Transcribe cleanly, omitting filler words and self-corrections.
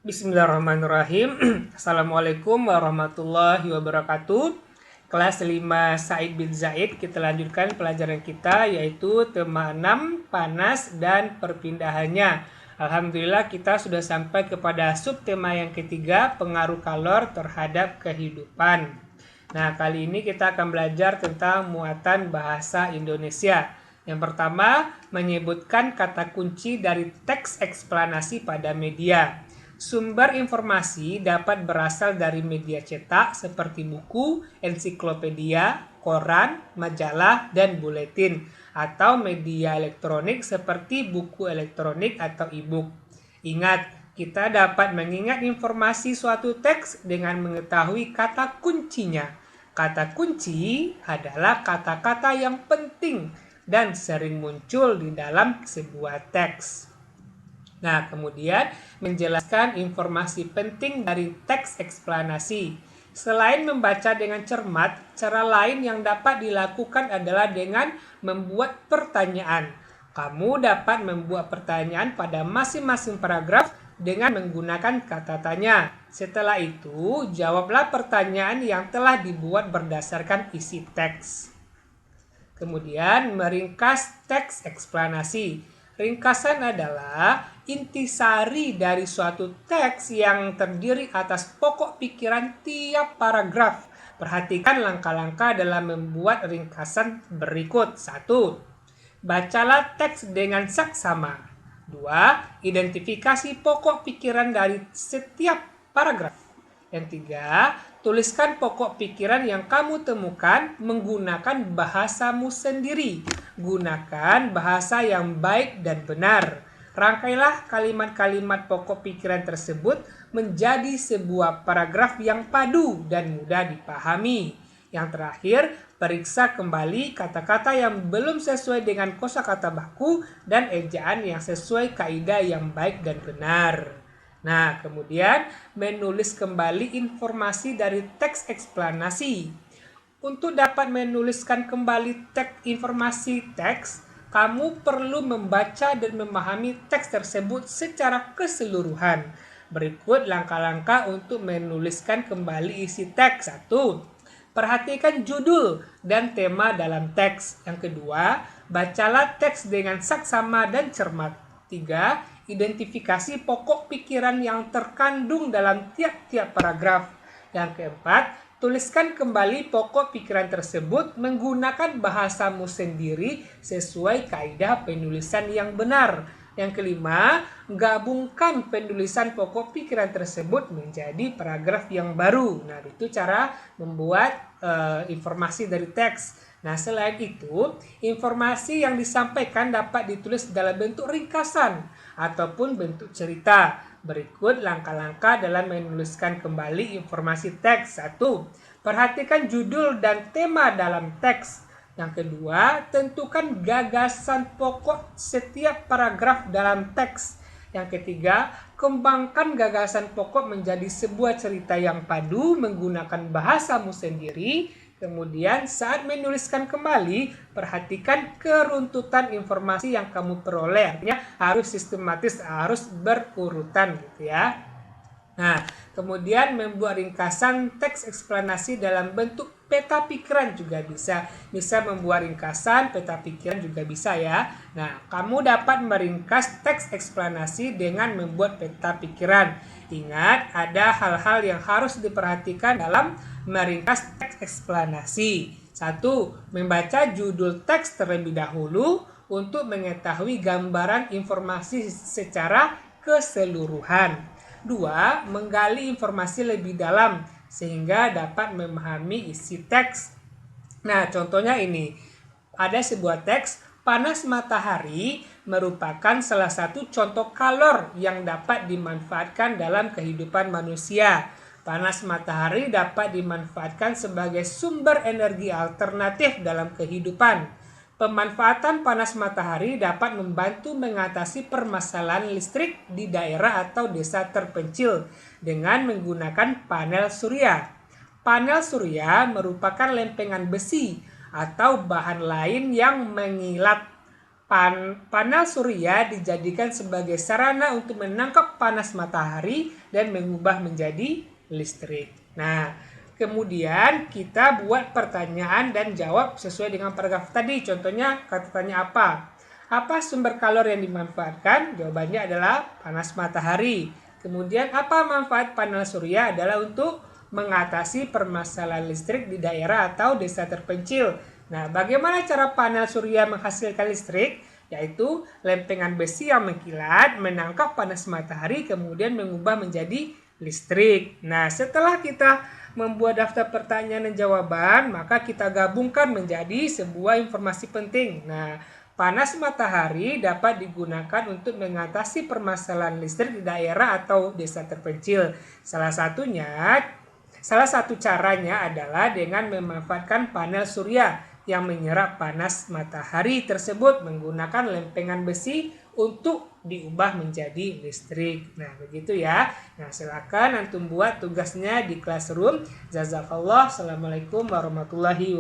Bismillahirrahmanirrahim. Assalamualaikum warahmatullahi wabarakatuh. Kelas 5 Said bin Zaid, kita lanjutkan pelajaran kita yaitu tema 6 panas dan perpindahannya. Alhamdulillah kita sudah sampai kepada subtema yang ketiga, pengaruh kalor terhadap kehidupan. Nah, kali ini kita akan belajar tentang muatan bahasa Indonesia. Yang pertama, menyebutkan kata kunci dari teks eksplanasi pada media. Sumber informasi dapat berasal dari media cetak seperti buku, ensiklopedia, koran, majalah, dan buletin, atau media elektronik seperti buku elektronik atau e-book. Ingat, kita dapat mengingat informasi suatu teks dengan mengetahui kata kuncinya. Kata kunci adalah kata-kata yang penting dan sering muncul di dalam sebuah teks. Nah, kemudian menjelaskan informasi penting dari teks eksplanasi. Selain membaca dengan cermat, cara lain yang dapat dilakukan adalah dengan membuat pertanyaan. Kamu dapat membuat pertanyaan pada masing-masing paragraf dengan menggunakan kata tanya. Setelah itu, jawablah pertanyaan yang telah dibuat berdasarkan isi teks. Kemudian, meringkas teks eksplanasi. Ringkasan adalah intisari dari suatu teks yang terdiri atas pokok pikiran tiap paragraf. Perhatikan langkah-langkah dalam membuat ringkasan berikut. 1. Bacalah teks dengan saksama. 2. Identifikasi pokok pikiran dari setiap paragraf. Yang 3. Tuliskan pokok pikiran yang kamu temukan menggunakan bahasamu sendiri. Gunakan bahasa yang baik dan benar. Rangkailah kalimat-kalimat pokok pikiran tersebut menjadi sebuah paragraf yang padu dan mudah dipahami. Yang terakhir, periksa kembali kata-kata yang belum sesuai dengan kosakata baku dan ejaan yang sesuai kaidah yang baik dan benar. Nah, kemudian menulis kembali informasi dari teks eksplanasi. Untuk dapat menuliskan kembali informasi teks, kamu perlu membaca dan memahami teks tersebut secara keseluruhan. Berikut langkah-langkah untuk menuliskan kembali isi teks. 1. Perhatikan judul dan tema dalam teks. Yang kedua, bacalah teks dengan saksama dan cermat. 3. Identifikasi pokok pikiran yang terkandung dalam tiap-tiap paragraf. Yang keempat, tuliskan kembali pokok pikiran tersebut menggunakan bahasamu sendiri sesuai kaidah penulisan yang benar. Yang kelima, gabungkan penulisan pokok pikiran tersebut menjadi paragraf yang baru. Nah, itu cara membuat informasi dari teks. Nah, selain itu, informasi yang disampaikan dapat ditulis dalam bentuk ringkasan ataupun bentuk cerita. Berikut langkah-langkah dalam menuliskan kembali informasi teks. 1. Perhatikan judul dan tema dalam teks. Yang kedua, tentukan gagasan pokok setiap paragraf dalam teks. Yang ketiga, kembangkan gagasan pokok menjadi sebuah cerita yang padu menggunakan bahasamu sendiri. Kemudian saat menuliskan kembali, perhatikan keruntutan informasi yang kamu peroleh. Artinya harus sistematis, harus berurutan gitu ya. Nah, kemudian membuat ringkasan teks eksplanasi dalam bentuk peta pikiran juga bisa. Bisa membuat ringkasan peta pikiran juga bisa ya. Nah, kamu dapat meringkas teks eksplanasi dengan membuat peta pikiran. Ingat, ada hal-hal yang harus diperhatikan dalam meringkas teks eksplanasi. 1. Membaca judul teks terlebih dahulu untuk mengetahui gambaran informasi secara keseluruhan. 2. Menggali informasi lebih dalam sehingga dapat memahami isi teks. Nah, contohnya ini. Ada sebuah teks, panas matahari merupakan salah satu contoh kalor yang dapat dimanfaatkan dalam kehidupan manusia. Panas matahari dapat dimanfaatkan sebagai sumber energi alternatif dalam kehidupan. Pemanfaatan panas matahari dapat membantu mengatasi permasalahan listrik di daerah atau desa terpencil dengan menggunakan panel surya. Panel surya merupakan lempengan besi atau bahan lain yang mengilat. panel surya dijadikan sebagai sarana untuk menangkap panas matahari dan mengubah menjadi listrik. Nah, kemudian kita buat pertanyaan dan jawab sesuai dengan paragraf tadi. Contohnya kata tanya apa? Apa sumber kalori yang dimanfaatkan? Jawabannya adalah panas matahari. Kemudian apa manfaat panel surya? Adalah untuk mengatasi permasalahan listrik di daerah atau desa terpencil. Nah, bagaimana cara panel surya menghasilkan listrik? Yaitu lempengan besi yang mengkilat menangkap panas matahari kemudian mengubah menjadi listrik. Nah, setelah kita membuat daftar pertanyaan dan jawaban, maka kita gabungkan menjadi sebuah informasi penting. Nah, panas matahari dapat digunakan untuk mengatasi permasalahan listrik di daerah atau desa terpencil. Salah satu caranya adalah dengan memanfaatkan panel surya yang menyerap panas matahari tersebut menggunakan lempengan besi untuk diubah menjadi listrik. Nah, begitu ya. Nah, silakan antum buat tugasnya di classroom. Jazakallah. Assalamualaikum warahmatullahi wabarakatuh.